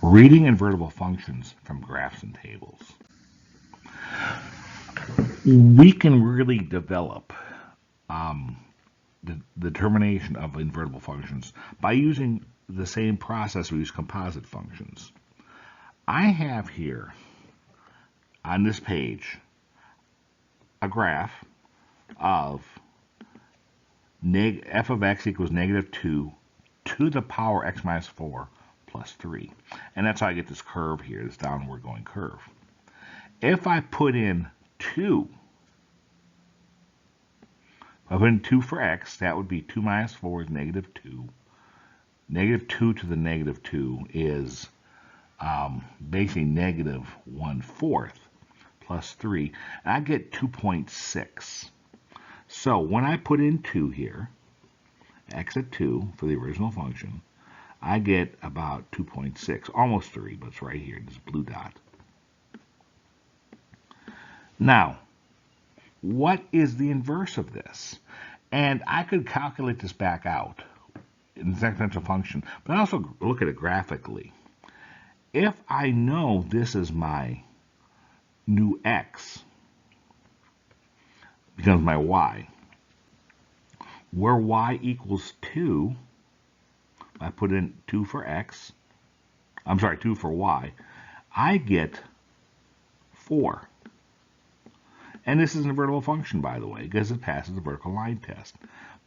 Reading invertible functions from graphs and tables. We can really develop the determination of invertible functions by using the same process we use composite functions. I have here on this page a graph of f of x equals negative 2 to the power x minus 4 plus 3. And that's how I get this curve here, this downward going curve. If I put in 2, if I put in 2 for x, that would be 2 minus 4 is negative 2. Negative 2 to the negative 2 is basically negative 1/4 plus 3. And I get 2.6. So when I put in 2 here, x at 2 for the original function, I get about 2.6, almost 3, but it's right here, this blue dot. Now, what is the inverse of this? And I could calculate this back out in this exponential function, but I also look at it graphically. If I know this is my new x, becomes my y, where y equals 2, I put in 2 for x, 2 for y, I get 4. And this is an invertible function, by the way, because it passes the vertical line test.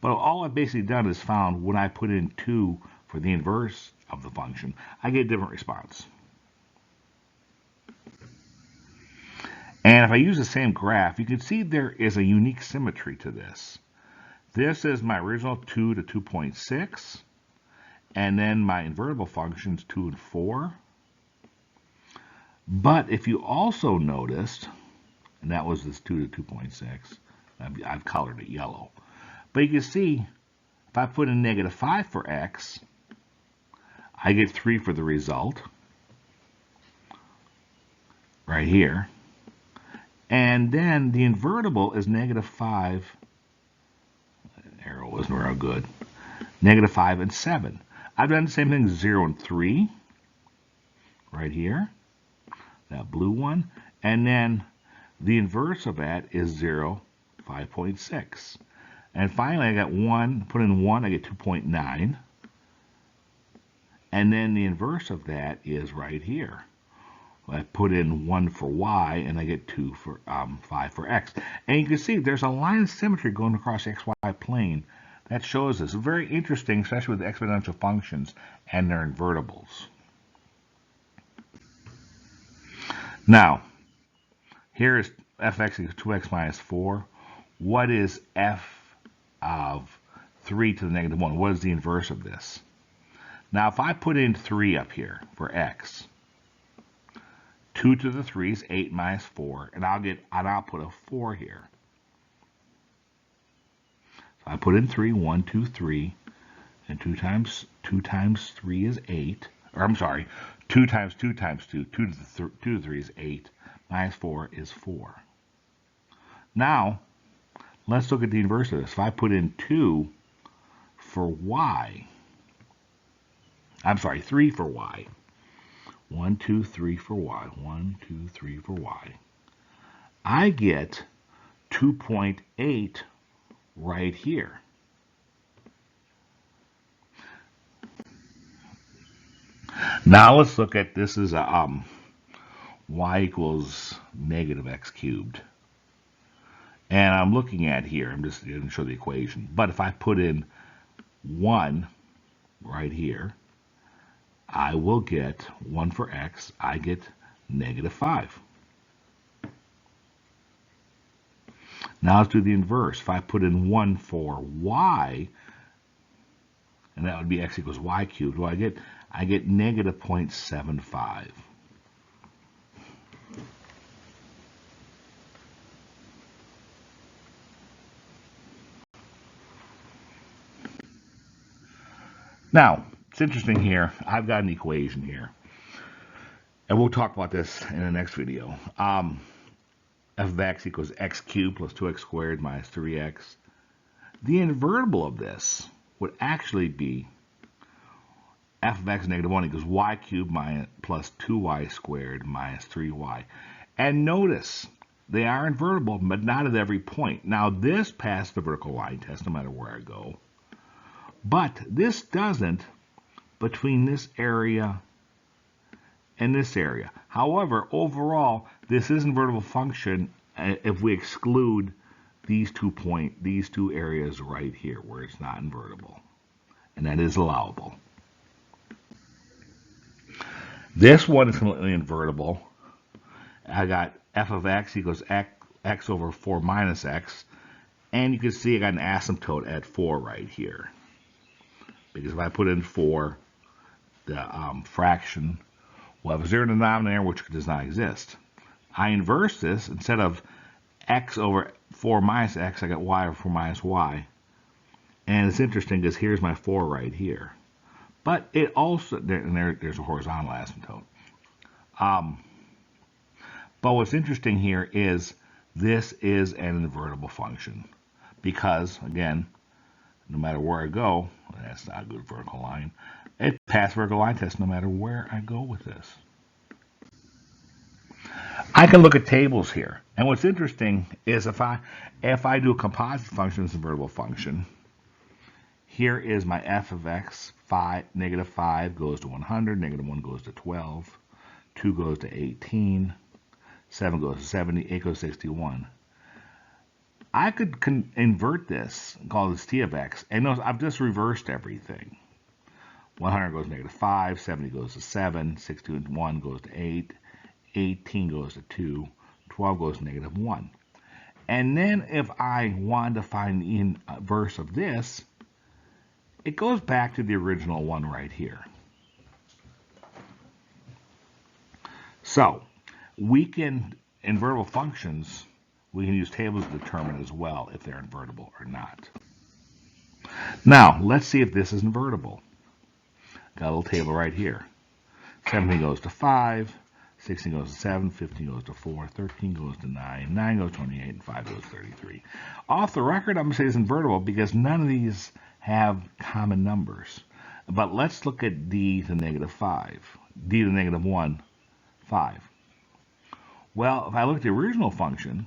But all I've basically done is found when I put in 2 for the inverse of the function, I get a different response. And if I use the same graph, you can see there is a unique symmetry to this. This is my original 2 to 2.6, and then my invertible functions 2 and 4. But if you also noticed, and that was this 2 to 2.6, I've colored it yellow. But you can see, if I put in negative 5 for x, I get 3 for the result, right here. And then the invertible is negative 5, that arrow wasn't real good, negative 5 and 7. I've done the same thing, 0 and 3, right here, that blue one. And then the inverse of that is 0, 5.6. And finally, I got 1, put in 1, I get 2.9. And then the inverse of that is right here. I put in 1 for y, and I get 2 for 5 for x. And you can see there's a line of symmetry going across the xy plane that shows this. Very interesting, especially with exponential functions and their invertibles. Now, here is fx equals 2x minus 4. What is f of 3 to the negative 1? What is the inverse of this? Now, if I put in 3 up here for x, 2 to the 3 is 8 minus 4, and I'll get an output of 4 here. So I put in 3, 1, 2, 3, and 2 times 3 is 8. Or I'm sorry, 2 times 2 times 2, 2 to the 3 is 8, minus 4 is 4. Now, let's look at the inverse of this. If I put in 2 for y, 3 for y, 1, 2, 3 for y, 1, 2, 3 for y, I get 2.8 right here. Now let's look at this as a y equals negative x cubed. And I'm looking at here, I'm just going to show the equation. But if I put in 1 right here, I will get 1 for x, I get negative 5. Now let's do the inverse. If I put in 1 for y, and that would be x equals y cubed, well, I get negative 0.75. Now, it's interesting here. I've got an equation here. And we'll talk about this in the next video. F of x equals x cubed plus 2x squared minus 3x. The invertible of this would actually be f of x negative 1 equals y cubed plus 2y squared minus 3y. And notice, they are invertible, but not at every point. Now, this passed the vertical line test no matter where I go. But this doesn't between this area and this area. However, overall, this is an invertible function if we exclude these two areas right here where it's not invertible. And that is allowable. This one is completely invertible. I got f of x equals x over 4 minus x. And you can see I got an asymptote at 4 right here. Because if I put in 4, the fraction will have a 0 denominator, which does not exist. I inverse this. Instead of x over 4 minus x, I got y over 4 minus y. And it's interesting because here's my 4 right here. But it also, there's a horizontal asymptote. But what's interesting here is this is an invertible function. Because, again, no matter where I go, that's not a good vertical line, it passes vertical line test no matter where I go with this. I can look at tables here. And what's interesting is if I do a composite function, it's an invertible function. Here is my f of x, negative 5 goes to 100, negative 1 goes to 12, 2 goes to 18, 7 goes to 70, 8 goes to 61. I could invert this and call this t of x, and notice I've just reversed everything. 100 goes to negative 5, 70 goes to 7, 61 goes to 8, 18 goes to 2, 12 goes to negative 1. And then if I wanted to find the inverse of this, it goes back to the original one right here. So, invertible functions, we can use tables to determine as well if they're invertible or not. Now, let's see if this is invertible. Got a little table right here. 17 goes to 5, 16 goes to 7, 15 goes to 4, 13 goes to 9, 9 goes to 28, and 5 goes to 33. Off the record, I'm going to say it's invertible because none of these have common numbers. But let's look at d to the negative 5. D to the negative 1, 5. Well, if I look at the original function,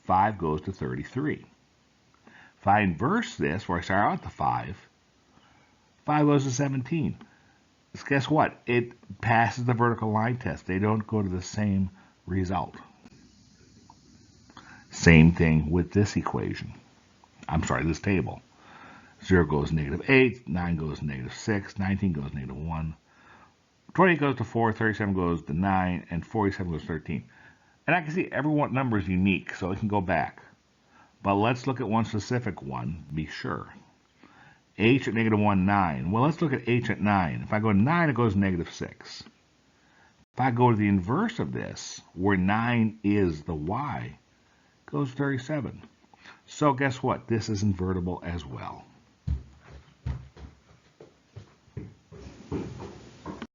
5 goes to 33. If I inverse this, where I start out at the 5 goes to 17. Guess what? It passes the vertical line test. They don't go to the same result. Same thing with this equation. I'm sorry, this table. 0 goes to negative 8, 9 goes to negative 6, 19 goes to negative 1, 28 goes to 4, 37 goes to 9, and 47 goes to 13. And I can see every one number is unique, so it can go back. But let's look at one specific one, be sure. H at negative 1, 9. Well, let's look at H at 9. If I go to 9, it goes to negative 6. If I go to the inverse of this, where 9 is the y, it goes to 37. So guess what? This is invertible as well.